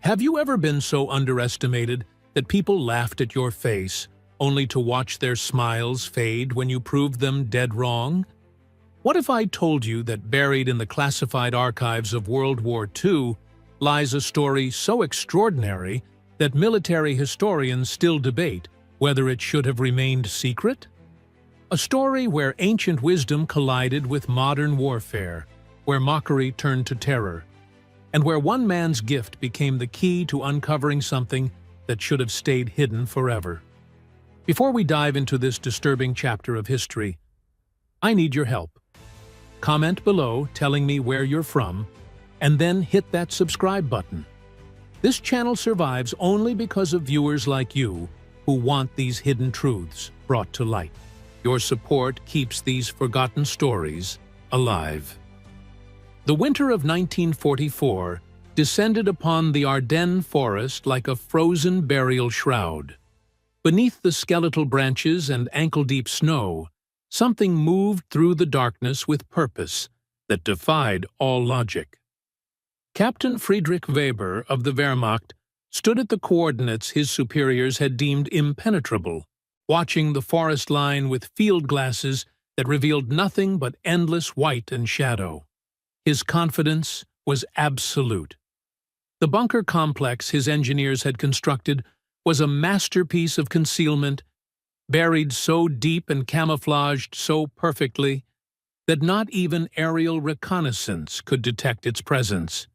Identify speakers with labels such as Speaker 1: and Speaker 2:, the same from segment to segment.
Speaker 1: Have you ever been so underestimated that people laughed at your face, only to watch their smiles fade when you proved them dead wrong? What if I told you that buried in the classified archives of World War II lies a story so extraordinary that military historians still debate whether it should have remained secret? A story where ancient wisdom collided with modern warfare, where mockery turned to terror, and where one man's gift became the key to uncovering something that should have stayed hidden forever. Before we dive into this disturbing chapter of history, I need your help. Comment below telling me where you're from, and then hit that subscribe button. This channel survives only because of viewers like you who want these hidden truths brought to light. Your support keeps these forgotten stories alive. The winter of 1944 descended upon the Ardennes forest like a frozen burial shroud. Beneath the skeletal branches and ankle-deep snow, something moved through the darkness with purpose that defied all logic. Captain Friedrich Weber of the Wehrmacht stood at the coordinates his superiors had deemed impenetrable, watching the forest line with field glasses that revealed nothing but endless white and shadow. His confidence was absolute. The bunker complex his engineers had constructed was a masterpiece of concealment, buried so deep and camouflaged so perfectly that not even aerial reconnaissance could detect its presence.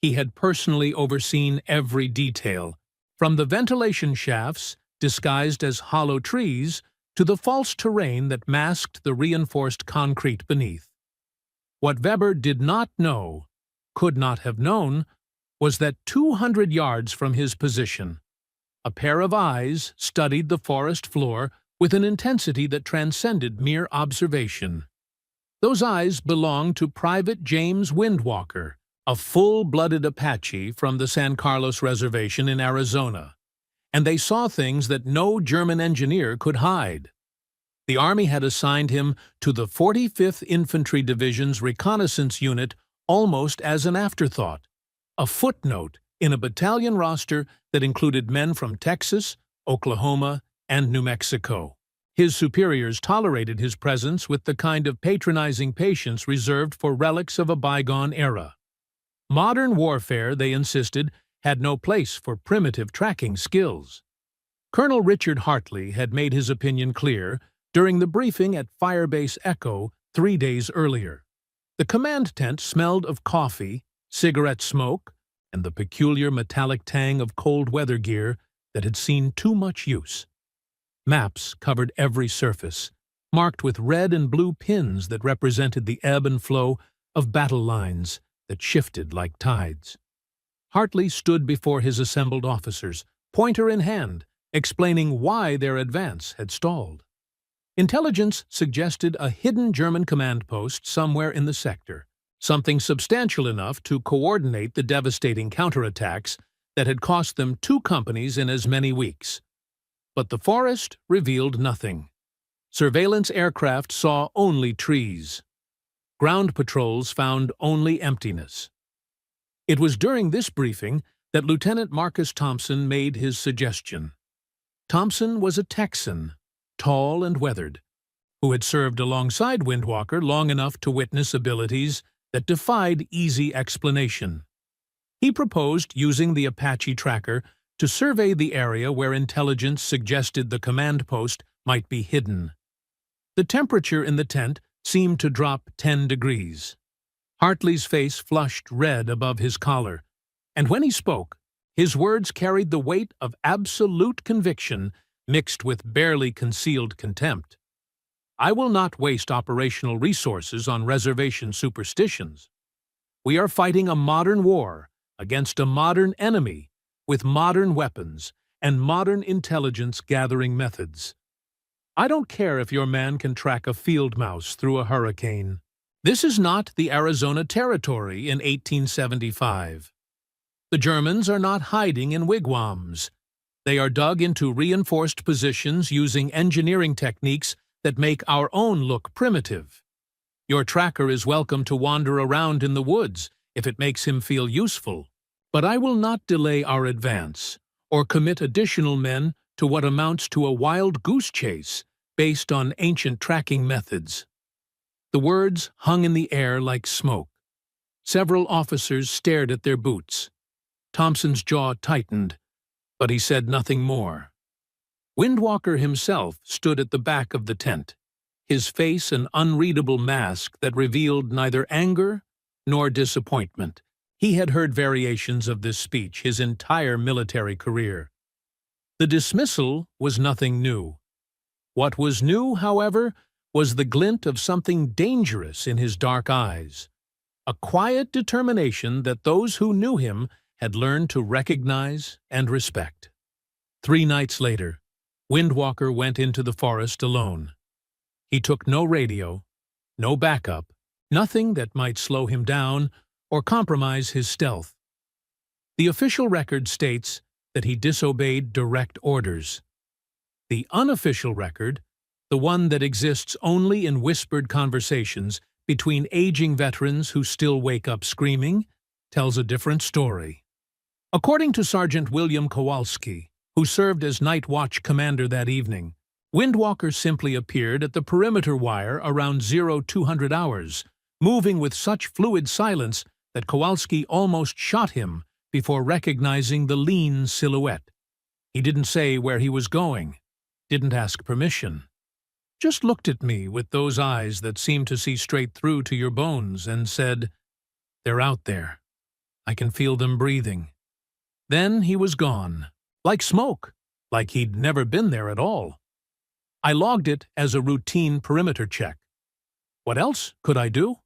Speaker 1: He had personally overseen every detail, from the ventilation shafts disguised as hollow trees to the false terrain that masked the reinforced concrete beneath. What Weber did not know, could not have known, was that 200 yards from his position, a pair of eyes studied the forest floor with an intensity that transcended mere observation. Those eyes belonged to Private James Windwalker, a full-blooded Apache from the San Carlos Reservation in Arizona, and they saw things that no German engineer could hide. The Army had assigned him to the 45th Infantry Division's reconnaissance unit almost as an afterthought, a footnote in a battalion roster that included men from Texas, Oklahoma, and New Mexico. His superiors tolerated his presence with the kind of patronizing patience reserved for relics of a bygone era. Modern warfare, they insisted, had no place for primitive tracking skills. Colonel Richard Hartley had made his opinion clear during the briefing at Firebase Echo 3 days earlier. The command tent smelled of coffee, cigarette smoke, and the peculiar metallic tang of cold weather gear that had seen too much use. Maps covered every surface, marked with red and blue pins that represented the ebb and flow of battle lines that shifted like tides. Hartley stood before his assembled officers, pointer in hand, explaining why their advance had stalled. Intelligence suggested a hidden German command post somewhere in the sector, something substantial enough to coordinate the devastating counterattacks that had cost them 2 companies in as many weeks. But the forest revealed nothing. Surveillance aircraft saw only trees. Ground patrols found only emptiness. It was during this briefing that Lieutenant Marcus Thompson made his suggestion. Thompson was a Texan, tall and weathered, who had served alongside Windwalker long enough to witness abilities that defied easy explanation. He proposed using the Apache tracker to survey the area where intelligence suggested the command post might be hidden. The temperature in the tent seemed to drop 10 degrees. Hartley's face flushed red above his collar, and when he spoke, his words carried the weight of absolute conviction mixed with barely concealed contempt. I will not waste operational resources on reservation superstitions. We are fighting a modern war against a modern enemy with modern weapons and modern intelligence-gathering methods. I don't care if your man can track a field mouse through a hurricane. This is not the Arizona Territory in 1875. The Germans are not hiding in wigwams. They are dug into reinforced positions using engineering techniques that make our own look primitive. Your tracker is welcome to wander around in the woods if it makes him feel useful. But I will not delay our advance, or commit additional men to what amounts to a wild goose chase based on ancient tracking methods. The words hung in the air like smoke. Several officers stared at their boots. Thompson's jaw tightened, but he said nothing more. Windwalker himself stood at the back of the tent, his face an unreadable mask that revealed neither anger nor disappointment. He had heard variations of this speech his entire military career. The dismissal was nothing new. What was new, however, was the glint of something dangerous in his dark eyes, a quiet determination that those who knew him had learned to recognize and respect. 3 nights later, Windwalker went into the forest alone. He took no radio, no backup, nothing that might slow him down or compromise his stealth. The official record states that he disobeyed direct orders. The unofficial record, the one that exists only in whispered conversations between aging veterans who still wake up screaming, tells a different story. According to Sergeant William Kowalski, who served as night watch commander that evening, Windwalker simply appeared at the perimeter wire around 0200 hours, moving with such fluid silence that Kowalski almost shot him before recognizing the lean silhouette. He didn't say where he was going, didn't ask permission. Just looked at me with those eyes that seemed to see straight through to your bones and said, "They're out there. I can feel them breathing." Then he was gone, like smoke, like he'd never been there at all. I logged it as a routine perimeter check. What else could I do?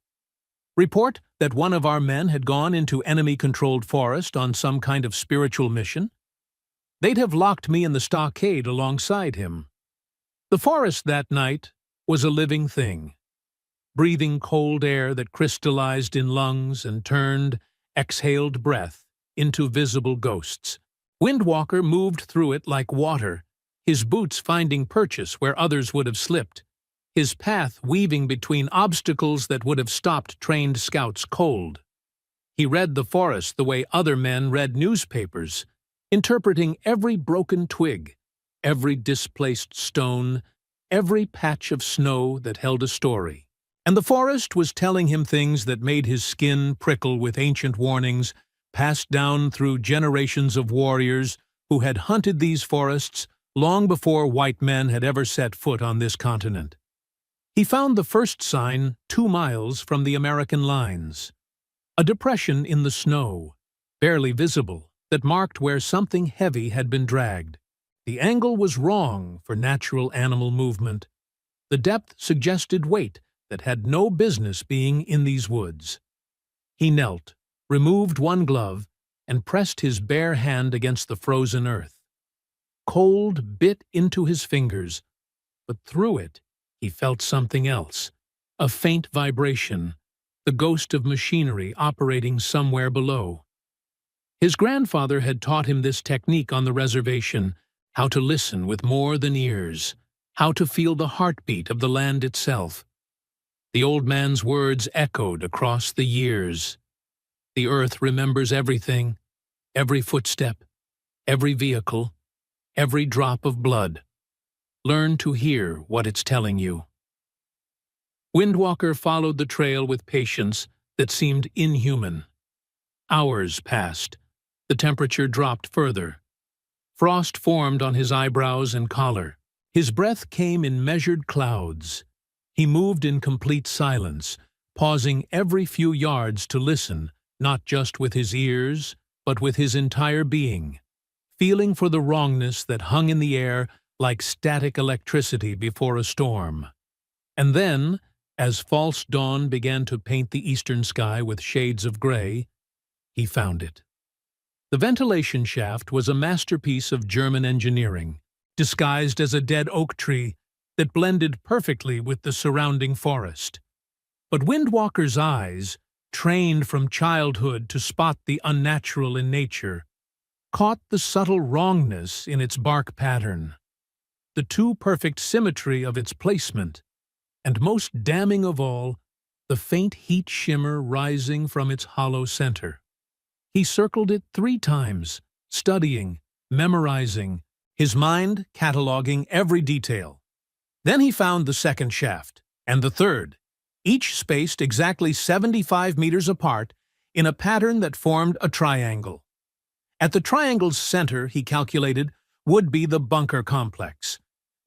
Speaker 1: Report that one of our men had gone into enemy-controlled forest on some kind of spiritual mission? They'd have locked me in the stockade alongside him. The forest that night was a living thing, breathing cold air that crystallized in lungs and turned exhaled breath into visible ghosts. Windwalker moved through it like water, his boots finding purchase where others would have slipped, his path weaving between obstacles that would have stopped trained scouts cold. He read the forest the way other men read newspapers, interpreting every broken twig, every displaced stone, every patch of snow that held a story. And the forest was telling him things that made his skin prickle with ancient warnings passed down through generations of warriors who had hunted these forests long before white men had ever set foot on this continent. He found the first sign 2 miles from the American lines, a depression in the snow, barely visible, that marked where something heavy had been dragged. The angle was wrong for natural animal movement. The depth suggested weight that had no business being in these woods. He knelt, removed one glove, and pressed his bare hand against the frozen earth. Cold bit into his fingers, but through it he felt something else, a faint vibration, the ghost of machinery operating somewhere below. His grandfather had taught him this technique on the reservation, how to listen with more than ears, how to feel the heartbeat of the land itself. The old man's words echoed across the years. The earth remembers everything, every footstep, every vehicle, every drop of blood. Learn to hear what it's telling you. Windwalker followed the trail with patience that seemed inhuman. Hours passed. The temperature dropped further. Frost formed on his eyebrows and collar. His breath came in measured clouds. He moved in complete silence, pausing every few yards to listen, not just with his ears, but with his entire being, feeling for the wrongness that hung in the air like static electricity before a storm. And then, as false dawn began to paint the eastern sky with shades of gray, he found it. The ventilation shaft was a masterpiece of German engineering, disguised as a dead oak tree that blended perfectly with the surrounding forest. But Windwalker's eyes, trained from childhood to spot the unnatural in nature, caught the subtle wrongness in its bark pattern, the too perfect symmetry of its placement, and most damning of all, the faint heat shimmer rising from its hollow center. He circled it 3 times, studying, memorizing, his mind cataloging every detail. Then he found the second shaft, and the third, each spaced exactly 75 meters apart in a pattern that formed a triangle. At the triangle's center, he calculated, would be the bunker complex.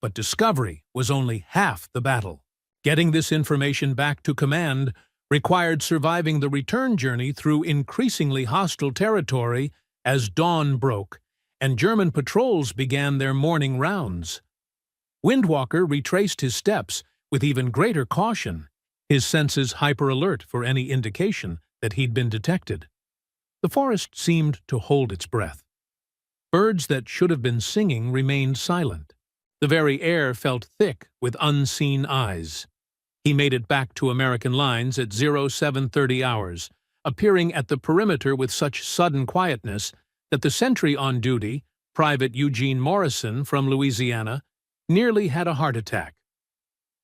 Speaker 1: But discovery was only half the battle. Getting this information back to command required surviving the return journey through increasingly hostile territory as dawn broke and German patrols began their morning rounds. Windwalker retraced his steps with even greater caution, his senses hyper-alert for any indication that he'd been detected. The forest seemed to hold its breath. Birds that should have been singing remained silent. The very air felt thick with unseen eyes. He made it back to American lines at 0730 hours, appearing at the perimeter with such sudden quietness that the sentry on duty, Private Eugene Morrison from Louisiana, nearly had a heart attack.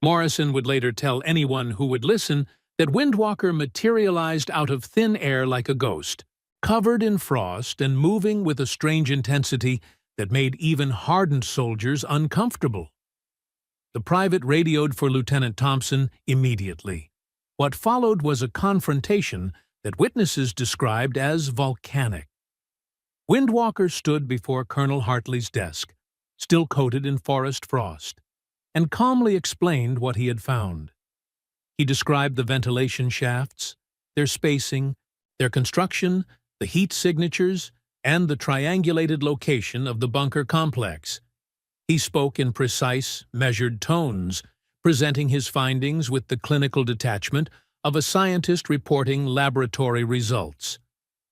Speaker 1: Morrison would later tell anyone who would listen that Windwalker materialized out of thin air like a ghost, covered in frost and moving with a strange intensity that made even hardened soldiers uncomfortable. The private radioed for Lieutenant Thompson immediately. What followed was a confrontation that witnesses described as volcanic. Windwalker stood before Colonel Hartley's desk, still coated in forest frost, and calmly explained what he had found. He described the ventilation shafts, their spacing, their construction, the heat signatures, and the triangulated location of the bunker complex. He spoke in precise, measured tones, presenting his findings with the clinical detachment of a scientist reporting laboratory results.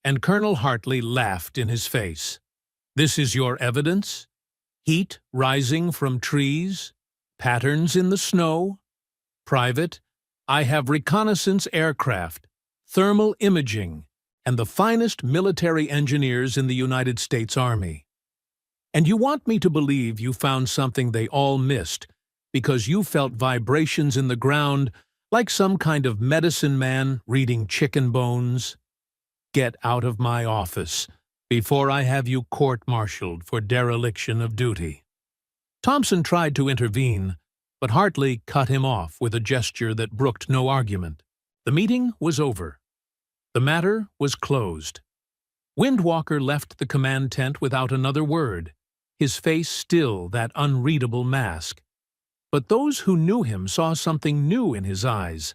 Speaker 1: And Colonel Hartley laughed in his face. "This is your evidence? Heat rising from trees? Patterns in the snow? Private, I have reconnaissance aircraft, thermal imaging, and the finest military engineers in the United States Army. And you want me to believe you found something they all missed because you felt vibrations in the ground like some kind of medicine man reading chicken bones? Get out of my office before I have you court-martialed for dereliction of duty." Thompson tried to intervene, but Hartley cut him off with a gesture that brooked no argument. The meeting was over. The matter was closed. Windwalker left the command tent without another word, his face still that unreadable mask. But those who knew him saw something new in his eyes,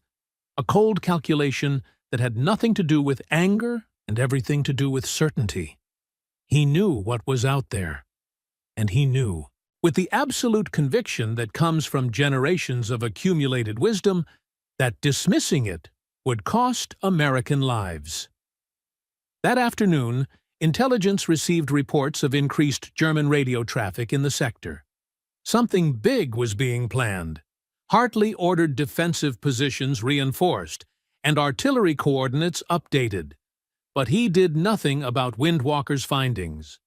Speaker 1: a cold calculation that had nothing to do with anger and everything to do with certainty. He knew what was out there, and he knew, with the absolute conviction that comes from generations of accumulated wisdom, that dismissing it would cost American lives. That afternoon, intelligence received reports of increased German radio traffic in the sector. Something big was being planned. Hartley ordered defensive positions reinforced and artillery coordinates updated. But he did nothing about Windwalker's findings.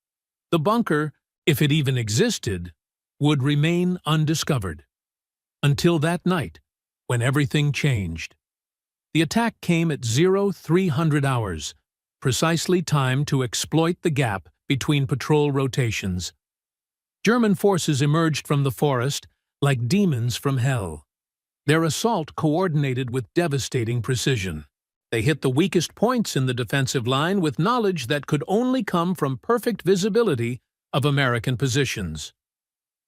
Speaker 1: The bunker, if it even existed, would remain undiscovered. Until that night, when everything changed. The attack came at 0300 hours, precisely timed to exploit the gap between patrol rotations. German forces emerged from the forest like demons from hell. Their assault coordinated with devastating precision. They hit the weakest points in the defensive line with knowledge that could only come from perfect visibility of American positions.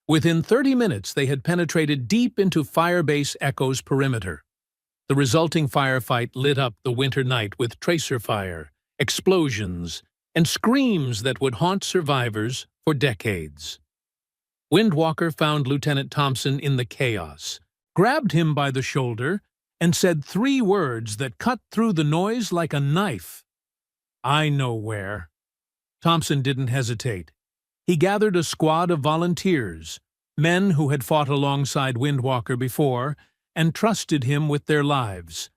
Speaker 1: Within 30 minutes, they had penetrated deep into Firebase Echo's perimeter. The resulting firefight lit up the winter night with tracer fire, explosions, and screams that would haunt survivors for decades. Windwalker found Lieutenant Thompson in the chaos, grabbed him by the shoulder, and said 3 words that cut through the noise like a knife. "I know where." Thompson didn't hesitate. He gathered a squad of volunteers, men who had fought alongside Windwalker before and trusted him with their lives,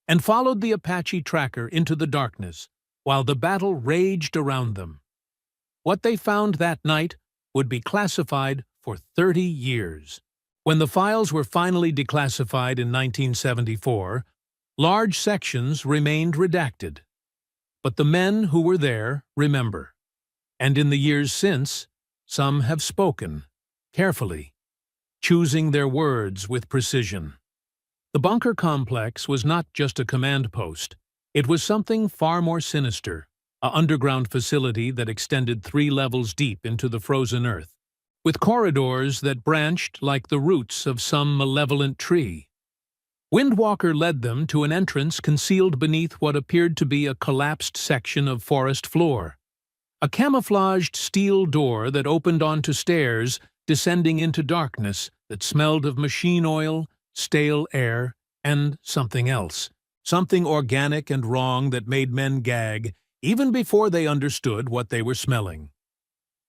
Speaker 1: and followed the Apache tracker into the darkness while the battle raged around them. What they found that night would be classified for 30 years. When the files were finally declassified in 1974, large sections remained redacted. But the men who were there remember. And in the years since, some have spoken, carefully, choosing their words with precision. The bunker complex was not just a command post. It was something far more sinister, an underground facility that extended 3 levels deep into the frozen earth, with corridors that branched like the roots of some malevolent tree. Windwalker led them to an entrance concealed beneath what appeared to be a collapsed section of forest floor. A camouflaged steel door that opened onto stairs descending into darkness that smelled of machine oil, stale air, and something else. Something organic and wrong that made men gag even before they understood what they were smelling.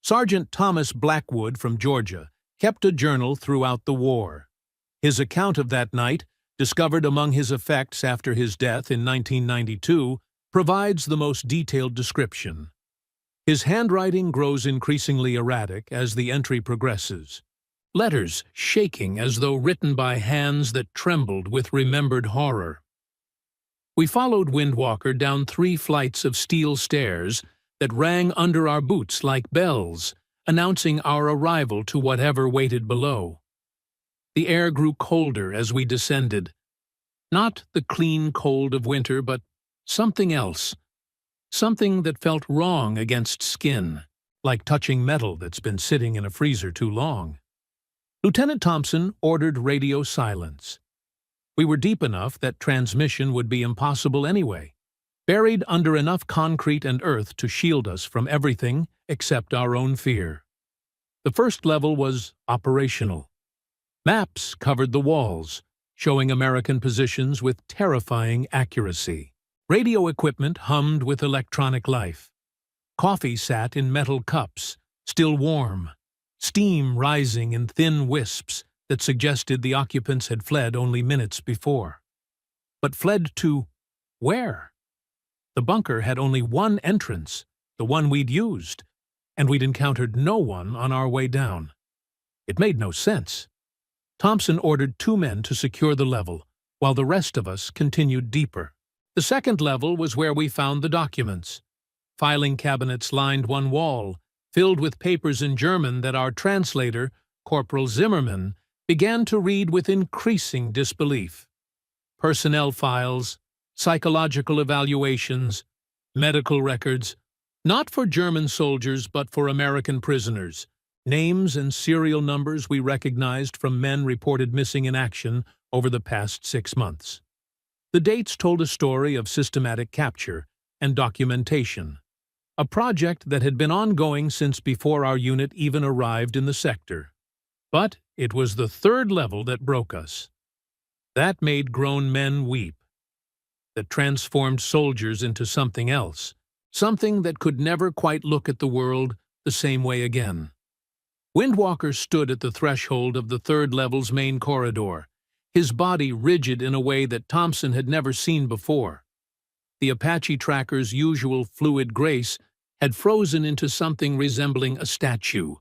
Speaker 1: Sergeant Thomas Blackwood from Georgia kept a journal throughout the war. His account of that night, discovered among his effects after his death in 1992, provides the most detailed description. His handwriting grows increasingly erratic as the entry progresses, letters shaking as though written by hands that trembled with remembered horror. We followed Windwalker down 3 flights of steel stairs that rang under our boots like bells, announcing our arrival to whatever waited below. The air grew colder as we descended. Not the clean cold of winter, but something else. Something that felt wrong against skin, like touching metal that's been sitting in a freezer too long. Lieutenant Thompson ordered radio silence. We were deep enough that transmission would be impossible anyway, buried under enough concrete and earth to shield us from everything except our own fear. The first level was operational. Maps covered the walls, showing American positions with terrifying accuracy. Radio equipment hummed with electronic life. Coffee sat in metal cups, still warm, steam rising in thin wisps that suggested the occupants had fled only minutes before. But fled to where? The bunker had only one entrance, the one we'd used, and we'd encountered no one on our way down. It made no sense. Thompson ordered 2 men to secure the level, while the rest of us continued deeper. The second level was where we found the documents. Filing cabinets lined one wall, filled with papers in German that our translator, Corporal Zimmerman, began to read with increasing disbelief. Personnel files, psychological evaluations, medical records, not for German soldiers but for American prisoners, names and serial numbers we recognized from men reported missing in action over the past 6 months. The dates told a story of systematic capture and documentation, a project that had been ongoing since before our unit even arrived in the sector. But it was the third level that broke us. That made grown men weep. That transformed soldiers into something else, something that could never quite look at the world the same way again. Windwalker stood at the threshold of the third level's main corridor, his body rigid in a way that Thompson had never seen before. The Apache tracker's usual fluid grace had frozen into something resembling a statue,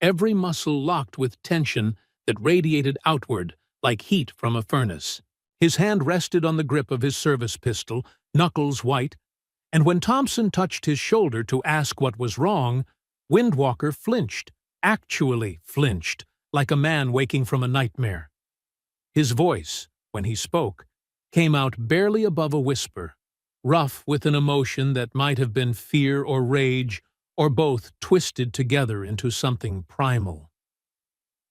Speaker 1: every muscle locked with tension that radiated outward like heat from a furnace. His hand rested on the grip of his service pistol, knuckles white, and when Thompson touched his shoulder to ask what was wrong, Windwalker flinched, actually flinched, like a man waking from a nightmare. His voice, when he spoke, came out barely above a whisper, rough with an emotion that might have been fear or rage, or both twisted together into something primal.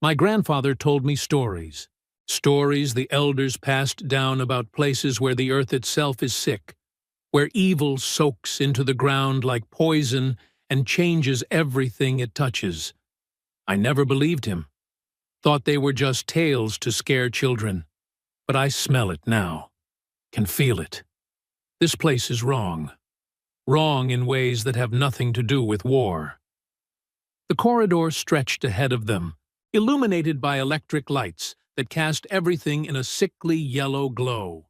Speaker 1: My grandfather told me stories the elders passed down about places where the earth itself is sick, where evil soaks into the ground like poison and changes everything it touches. I never believed him, thought they were just tales to scare children, but I smell it now, can feel it. This place is wrong. Wrong in ways that have nothing to do with war. The corridor stretched ahead of them, illuminated by electric lights that cast everything in a sickly yellow glow.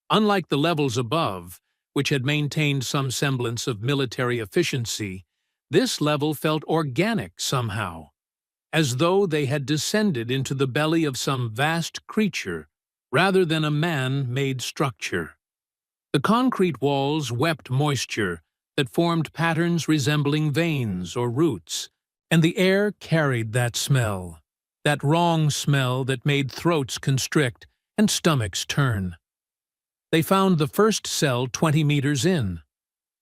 Speaker 1: Unlike the levels above, which had maintained some semblance of military efficiency, this level felt organic somehow, as though they had descended into the belly of some vast creature rather than a man-made structure. The concrete walls wept moisture that formed patterns resembling veins or roots, and the air carried that smell, that wrong smell that made throats constrict and stomachs turn. They found the first cell 20 meters in.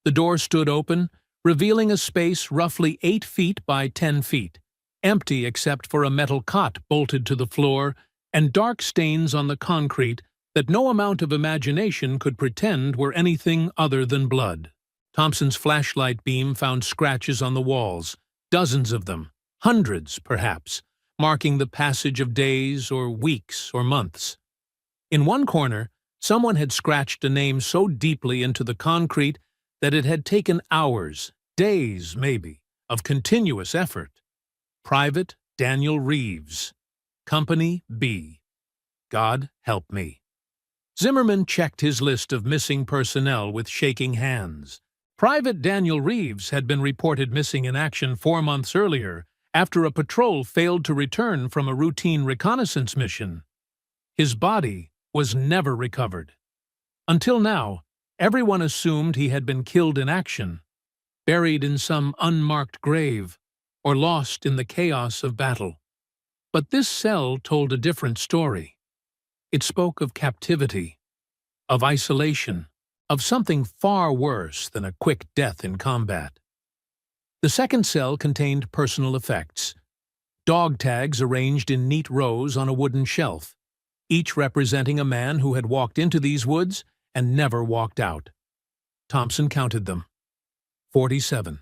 Speaker 1: The door stood open, revealing a space roughly 8 feet by 10 feet, empty except for a metal cot bolted to the floor and dark stains on the concrete that no amount of imagination could pretend were anything other than blood. Thompson's flashlight beam found scratches on the walls, dozens of them, hundreds perhaps, marking the passage of days or weeks or months. In one corner, someone had scratched a name so deeply into the concrete that it had taken hours, days maybe, of continuous effort. Private Daniel Reeves, Company B. God help me. Zimmerman checked his list of missing personnel with shaking hands. Private Daniel Reeves had been reported missing in action 4 months earlier after a patrol failed to return from a routine reconnaissance mission. His body was never recovered. Until now, everyone assumed he had been killed in action, buried in some unmarked grave, or lost in the chaos of battle. But this cell told a different story. It spoke of captivity, of isolation, of something far worse than a quick death in combat. The second cell contained personal effects. Dog tags arranged in neat rows on a wooden shelf, each representing a man who had walked into these woods and never walked out. Thompson counted them. 47.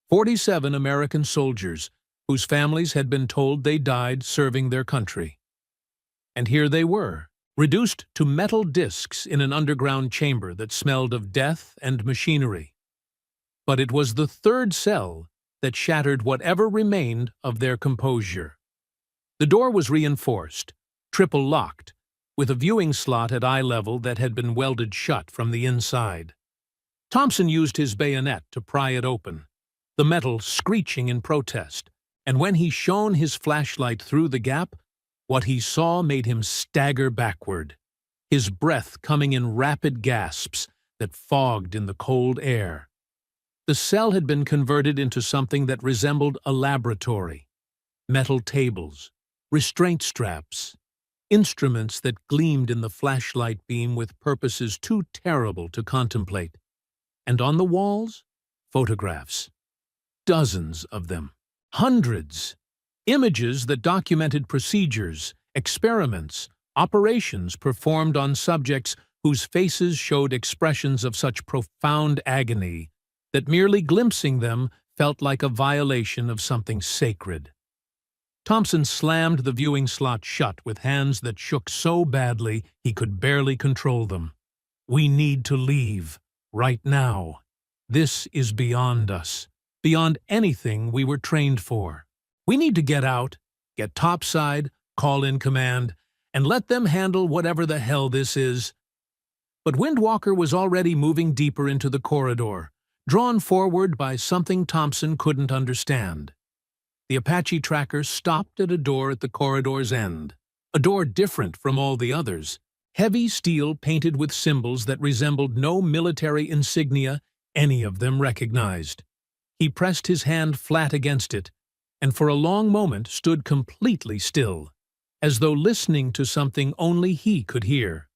Speaker 1: 47 American soldiers whose families had been told they died serving their country. And here they were, reduced to metal discs in an underground chamber that smelled of death and machinery. But it was the third cell that shattered whatever remained of their composure. The door was reinforced, triple locked, with a viewing slot at eye level that had been welded shut from the inside. Thompson used his bayonet to pry it open, the metal screeching in protest, and when he shone his flashlight through the gap, what he saw made him stagger backward, his breath coming in rapid gasps that fogged in the cold air. The cell had been converted into something that resembled a laboratory. Metal tables, restraint straps, instruments that gleamed in the flashlight beam with purposes too terrible to contemplate. And on the walls, photographs. Dozens of them. Hundreds. Images that documented procedures, experiments, operations performed on subjects whose faces showed expressions of such profound agony that merely glimpsing them felt like a violation of something sacred. Thompson slammed the viewing slot shut with hands that shook so badly he could barely control them. We need to leave, right now. This is beyond us, beyond anything we were trained for. We need to get out, get topside, call in command, and let them handle whatever the hell this is. But Windwalker was already moving deeper into the corridor, drawn forward by something Thompson couldn't understand. The Apache tracker stopped at a door at the corridor's end, a door different from all the others, heavy steel painted with symbols that resembled no military insignia any of them recognized. He pressed his hand flat against it, and for a long moment stood completely still, as though listening to something only he could hear.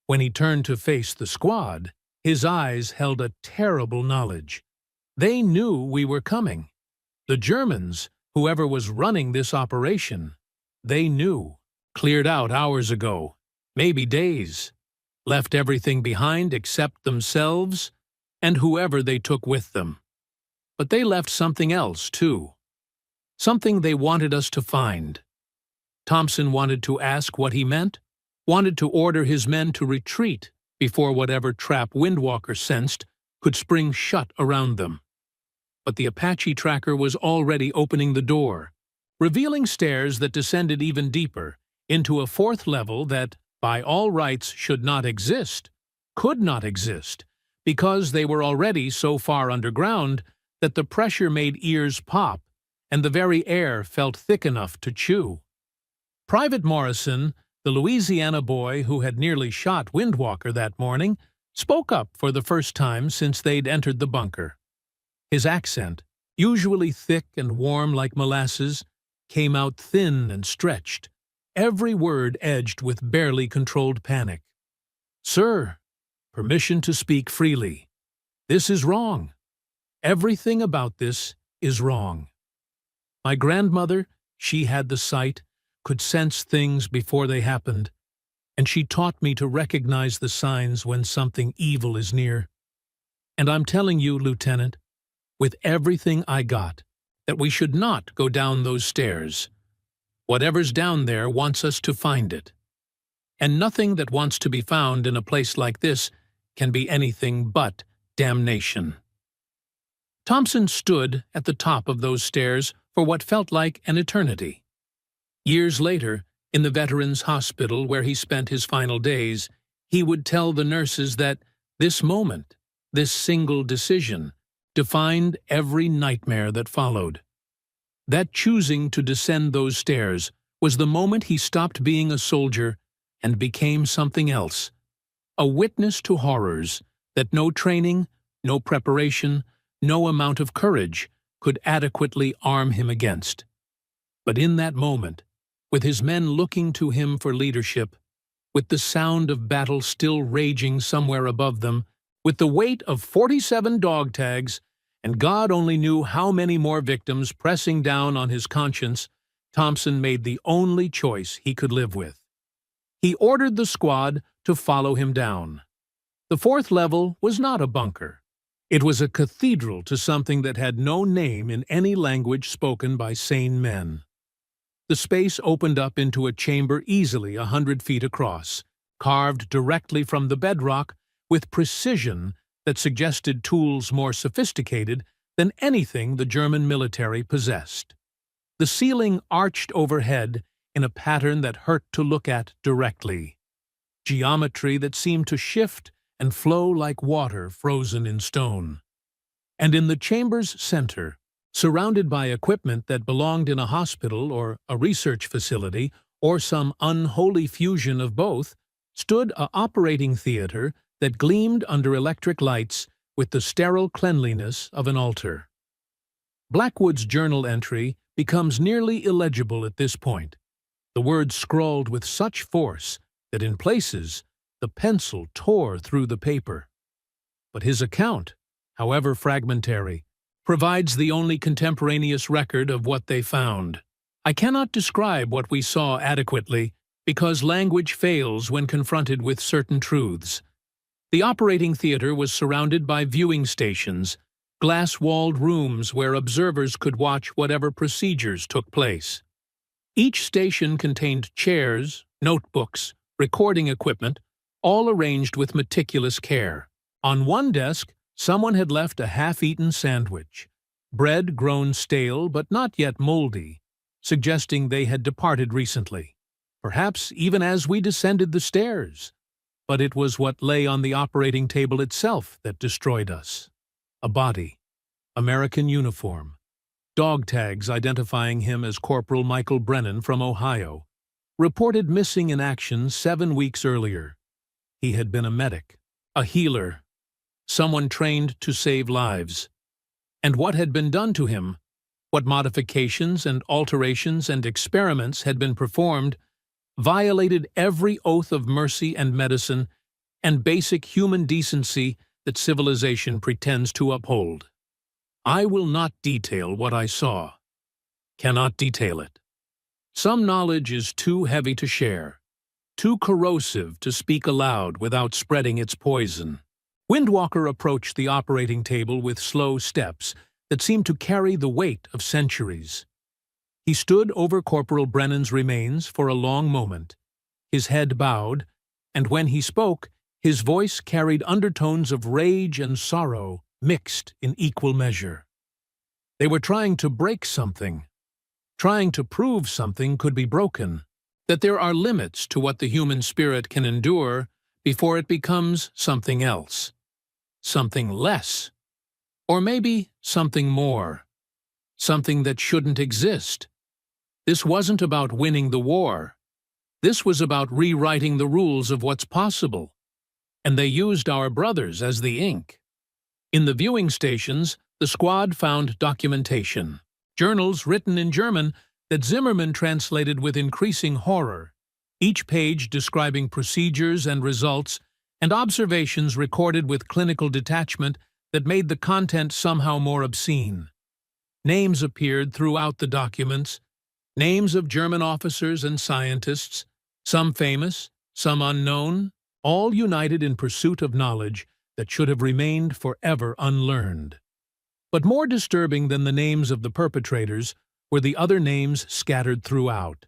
Speaker 1: When he turned to face the squad, his eyes held a terrible knowledge. They knew we were coming. The Germans, whoever was running this operation, they knew, cleared out hours ago, maybe days, left everything behind except themselves and whoever they took with them. But they left something else, too. Something they wanted us to find. Thompson wanted to ask what he meant, wanted to order his men to retreat before whatever trap Windwalker sensed could spring shut around them. But the Apache tracker was already opening the door, revealing stairs that descended even deeper into a fourth level that, by all rights, should not exist, could not exist, because they were already so far underground that the pressure made ears pop and the very air felt thick enough to chew. Private Morrison, the Louisiana boy who had nearly shot Windwalker that morning, spoke up for the first time since they'd entered the bunker. His accent, usually thick and warm like molasses, came out thin and stretched, every word edged with barely controlled panic. "Sir, permission to speak freely. This is wrong. Everything about this is wrong. My grandmother, she had the sight, could sense things before they happened, and she taught me to recognize the signs when something evil is near. And I'm telling you, Lieutenant, with everything I got, that we should not go down those stairs. Whatever's down there wants us to find it. And nothing that wants to be found in a place like this can be anything but damnation." Thompson stood at the top of those stairs for what felt like an eternity. Years later, in the Veterans Hospital where he spent his final days, he would tell the nurses that this moment, this single decision, defined every nightmare that followed. That choosing to descend those stairs was the moment he stopped being a soldier and became something else, a witness to horrors that no training, no preparation, no amount of courage could adequately arm him against. But in that moment, with his men looking to him for leadership, with the sound of battle still raging somewhere above them, with the weight of 47 dog tags, and God only knew how many more victims pressing down on his conscience, Thompson made the only choice he could live with. He ordered the squad to follow him down. The fourth level was not a bunker. It was a cathedral to something that had no name in any language spoken by sane men. The space opened up into a chamber easily 100 feet across, carved directly from the bedrock with precision that suggested tools more sophisticated than anything the German military possessed. The ceiling arched overhead in a pattern that hurt to look at directly, geometry that seemed to shift and flow like water frozen in stone. And in the chamber's center, surrounded by equipment that belonged in a hospital or a research facility or some unholy fusion of both, stood an operating theater that gleamed under electric lights with the sterile cleanliness of an altar. Blackwood's journal entry becomes nearly illegible at this point, the words scrawled with such force that in places the pencil tore through the paper. But his account, however fragmentary, provides the only contemporaneous record of what they found. I cannot describe what we saw adequately because language fails when confronted with certain truths. The operating theater was surrounded by viewing stations, glass-walled rooms where observers could watch whatever procedures took place. Each station contained chairs, notebooks, recording equipment, all arranged with meticulous care. On one desk, someone had left a half-eaten sandwich, bread grown stale but not yet moldy, suggesting they had departed recently, perhaps even as we descended the stairs. But it was what lay on the operating table itself that destroyed us. A body, American uniform, dog tags identifying him as Corporal Michael Brennan from Ohio, reported missing in action 7 weeks earlier. He had been a medic, a healer, someone trained to save lives. And what had been done to him, what modifications and alterations and experiments had been performed, violated every oath of mercy and medicine and basic human decency that civilization pretends to uphold. I will not detail what I saw, cannot detail it. Some knowledge is too heavy to share, too corrosive to speak aloud without spreading its poison. Windwalker approached the operating table with slow steps that seemed to carry the weight of centuries. He stood over Corporal Brennan's remains for a long moment, his head bowed, and when he spoke, his voice carried undertones of rage and sorrow mixed in equal measure. They were trying to break something, trying to prove something could be broken, that there are limits to what the human spirit can endure before it becomes something else, something less, or maybe something more, something that shouldn't exist. This wasn't about winning the war. This was about rewriting the rules of what's possible. and they used our brothers as the ink. In the viewing stations, the squad found documentation, journals written in German that Zimmerman translated with increasing horror, each page describing procedures and results and observations recorded with clinical detachment that made the content somehow more obscene. Names appeared throughout the documents, names of German officers and scientists, some famous, some unknown, all united in pursuit of knowledge that should have remained forever unlearned. But more disturbing than the names of the perpetrators were the other names scattered throughout.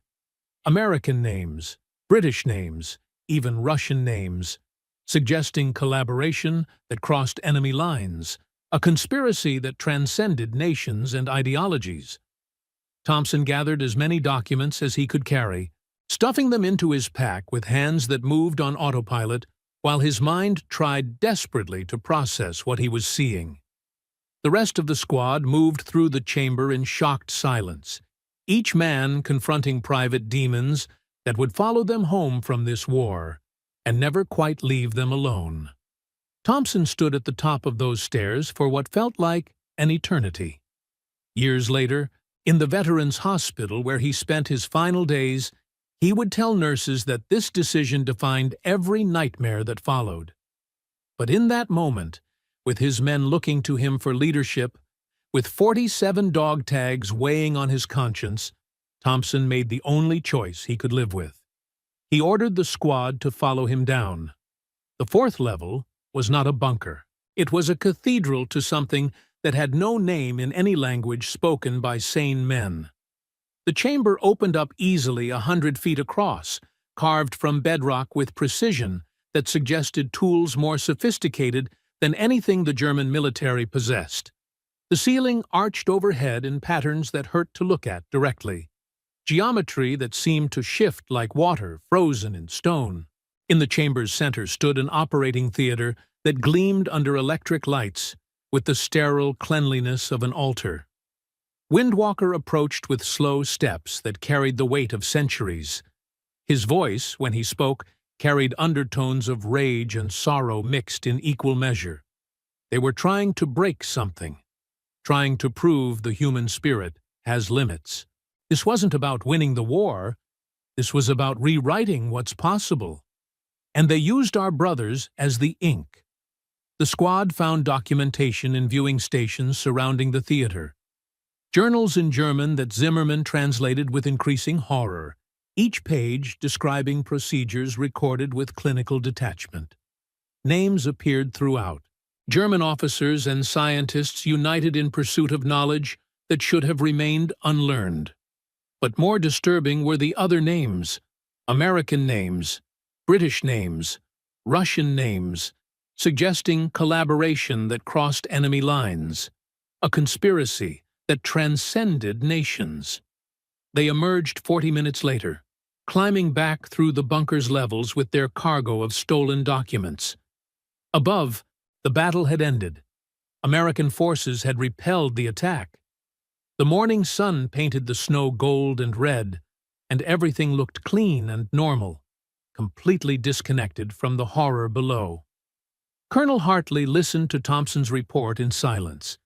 Speaker 1: American names, British names, even Russian names, suggesting collaboration that crossed enemy lines, a conspiracy that transcended nations and ideologies. Thompson gathered as many documents as he could carry, stuffing them into his pack with hands that moved on autopilot while his mind tried desperately to process what he was seeing. The rest of the squad moved through the chamber in shocked silence, each man confronting private demons that would follow them home from this war and never quite leave them alone. Thompson stood at the top of those stairs for what felt like an eternity. Years later, in the Veterans Hospital where he spent his final days, he would tell nurses that this decision defined every nightmare that followed. But in that moment, with his men looking to him for leadership, with 47 dog tags weighing on his conscience, Thompson made the only choice he could live with. He ordered the squad to follow him down. The fourth level was not a bunker. It was a cathedral to something that had no name in any language spoken by sane men. The chamber opened up easily 100 feet across, carved from bedrock with precision that suggested tools more sophisticated than anything the German military possessed. The ceiling arched overhead in patterns that hurt to look at directly, geometry that seemed to shift like water frozen in stone. In the chamber's center stood an operating theater that gleamed under electric lights with the sterile cleanliness of an altar. Windwalker approached with slow steps that carried the weight of centuries. His voice, when he spoke, carried undertones of rage and sorrow mixed in equal measure. They were trying to break something, trying to prove the human spirit has limits. This wasn't about winning the war. This was about rewriting what's possible. And they used our brothers as the ink. The squad found documentation in viewing stations surrounding the theater. Journals in German that Zimmerman translated with increasing horror, each page describing procedures recorded with clinical detachment. Names appeared throughout. German officers and scientists united in pursuit of knowledge that should have remained unlearned. But more disturbing were the other names, American names, British names, Russian names, suggesting collaboration that crossed enemy lines, a conspiracy that transcended nations. They emerged 40 minutes later, climbing back through the bunker's levels with their cargo of stolen documents. Above, the battle had ended. American forces had repelled the attack. The morning sun painted the snow gold and red, and everything looked clean and normal, completely disconnected from the horror below. Colonel Hartley listened to Thompson's report in silence.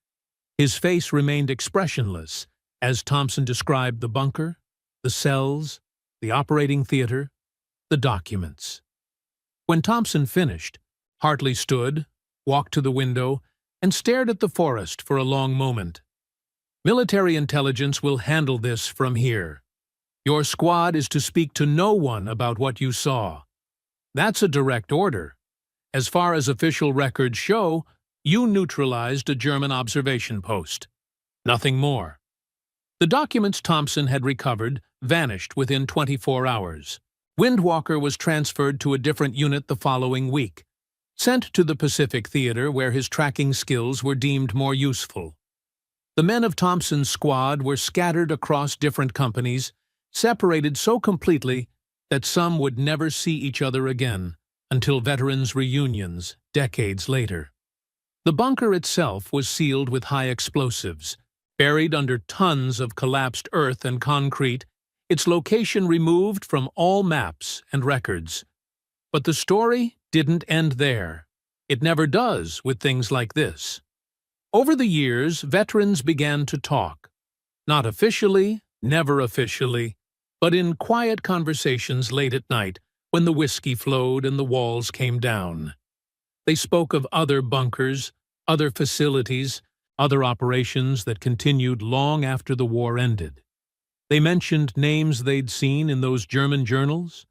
Speaker 1: His face remained expressionless as Thompson described the bunker, the cells, the operating theater, the documents. When Thompson finished, Hartley stood, walked to the window, and stared at the forest for a long moment. Military intelligence will handle this from here. Your squad is to speak to no one about what you saw. That's a direct order. As far as official records show, you neutralized a German observation post. Nothing more. The documents Thompson had recovered vanished within 24 hours. Windwalker was transferred to a different unit the following week, sent to the Pacific Theater where his tracking skills were deemed more useful. The men of Thompson's squad were scattered across different companies, separated so completely that some would never see each other again until veterans' reunions decades later. The bunker itself was sealed with high explosives, buried under tons of collapsed earth and concrete, its location removed from all maps and records. But the story didn't end there. It never does with things like this. Over the years, veterans began to talk. Not officially, never officially, but in quiet conversations late at night when the whiskey flowed and the walls came down. They spoke of other bunkers, other facilities, other operations that continued long after the war ended. They mentioned names they'd seen in those German journals,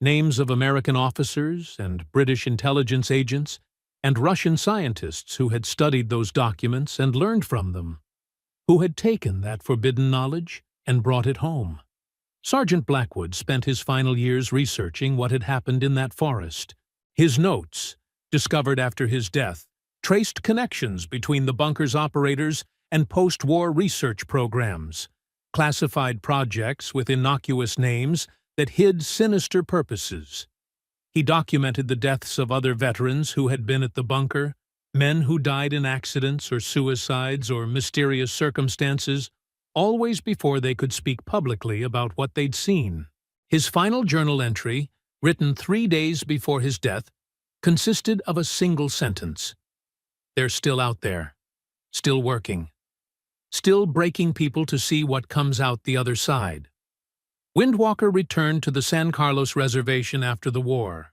Speaker 1: names of American officers and British intelligence agents and Russian scientists who had studied those documents and learned from them, who had taken that forbidden knowledge and brought it home. Sergeant Blackwood spent his final years researching what had happened in that forest. His notes, discovered after his death, traced connections between the bunker's operators and post-war research programs, classified projects with innocuous names that hid sinister purposes. He documented the deaths of other veterans who had been at the bunker, men who died in accidents or suicides or mysterious circumstances, always before they could speak publicly about what they'd seen. His final journal entry, written 3 days before his death, consisted of a single sentence. They're still out there, still working, still breaking people to see what comes out the other side. Windwalker returned to the San Carlos Reservation after the war.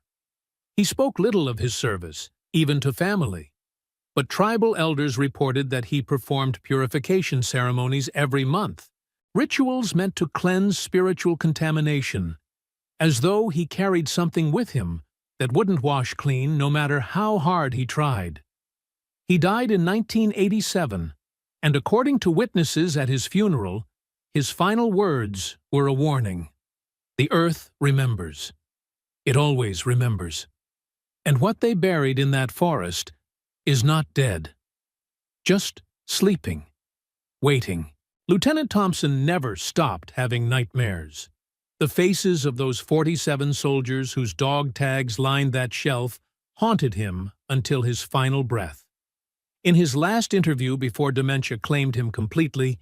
Speaker 1: He spoke little of his service, even to family, but tribal elders reported that he performed purification ceremonies every month, rituals meant to cleanse spiritual contamination, as though he carried something with him that wouldn't wash clean no matter how hard he tried. He died in 1987, and according to witnesses at his funeral, his final words were a warning. The earth remembers. It always remembers. And what they buried in that forest is not dead, just sleeping, waiting. Lieutenant Thompson never stopped having nightmares. The faces of those 47 soldiers whose dog tags lined that shelf haunted him until his final breath. In his last interview before dementia claimed him completely,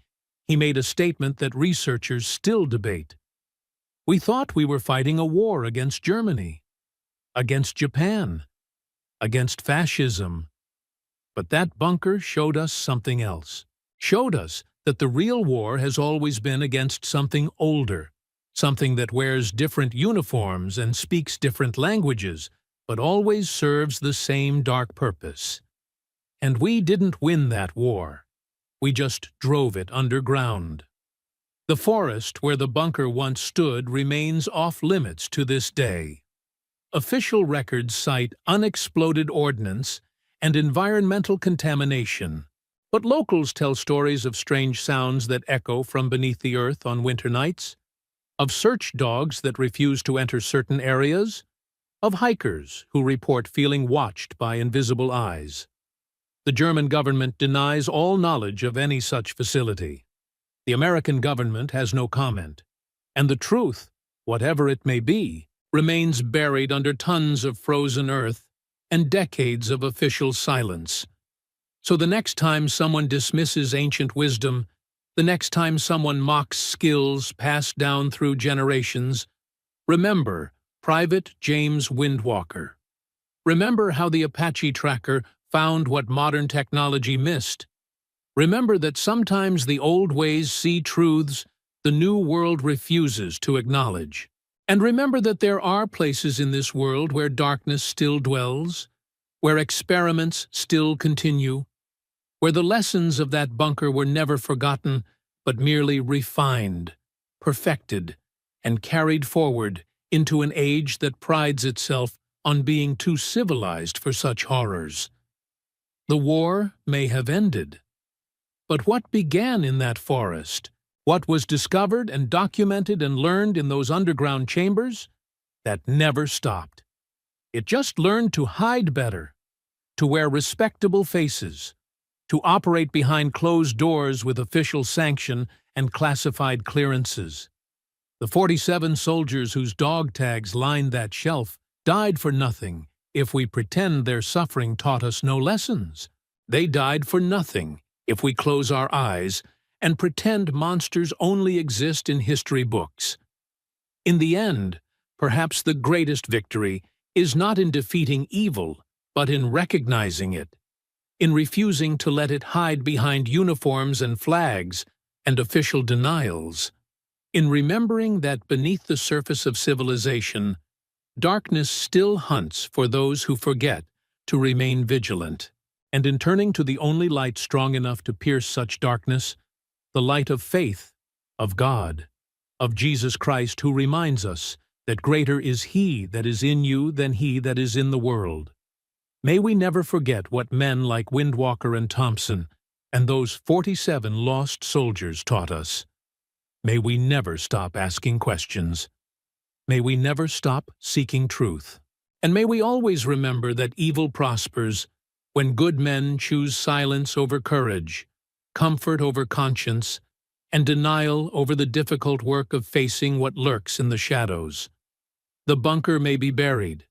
Speaker 1: he made a statement that researchers still debate. We thought we were fighting a war against Germany, against Japan, against fascism. But that bunker showed us something else. Showed us that the real war has always been against something older, something that wears different uniforms and speaks different languages, but always serves the same dark purpose. And we didn't win that war. We just drove it underground. The forest where the bunker once stood remains off-limits to this day. Official records cite unexploded ordnance and environmental contamination, but locals tell stories of strange sounds that echo from beneath the earth on winter nights, of search dogs that refuse to enter certain areas, of hikers who report feeling watched by invisible eyes. The German government denies all knowledge of any such facility. The American government has no comment, and the truth, whatever it may be, remains buried under tons of frozen earth and decades of official silence. So the next time someone dismisses ancient wisdom, the next time someone mocks skills passed down through generations, remember Private James Windwalker. Remember how the Apache tracker found what modern technology missed. Remember that sometimes the old ways see truths the new world refuses to acknowledge. And remember that there are places in this world where darkness still dwells, where experiments still continue, where the lessons of that bunker were never forgotten, but merely refined, perfected, and carried forward into an age that prides itself on being too civilized for such horrors. The war may have ended, but what began in that forest, what was discovered and documented and learned in those underground chambers, that never stopped. It just learned to hide better, to wear respectable faces, to operate behind closed doors with official sanction and classified clearances. The 47 soldiers whose dog tags lined that shelf died for nothing if we pretend their suffering taught us no lessons. They died for nothing if we close our eyes and pretend monsters only exist in history books. In the end, perhaps the greatest victory is not in defeating evil, but in recognizing it, in refusing to let it hide behind uniforms and flags and official denials, in remembering that beneath the surface of civilization, darkness still hunts for those who forget to remain vigilant, and in turning to the only light strong enough to pierce such darkness, the light of faith, of God, of Jesus Christ, who reminds us that greater is He that is in you than he that is in the world. May we never forget what men like Windwalker and Thompson and those 47 lost soldiers taught us. May we never stop asking questions. May we never stop seeking truth. And may we always remember that evil prospers when good men choose silence over courage, comfort over conscience, and denial over the difficult work of facing what lurks in the shadows. The bunker may be buried,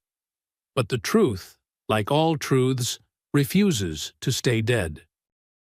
Speaker 1: but the truth, like all truths, refuses to stay dead.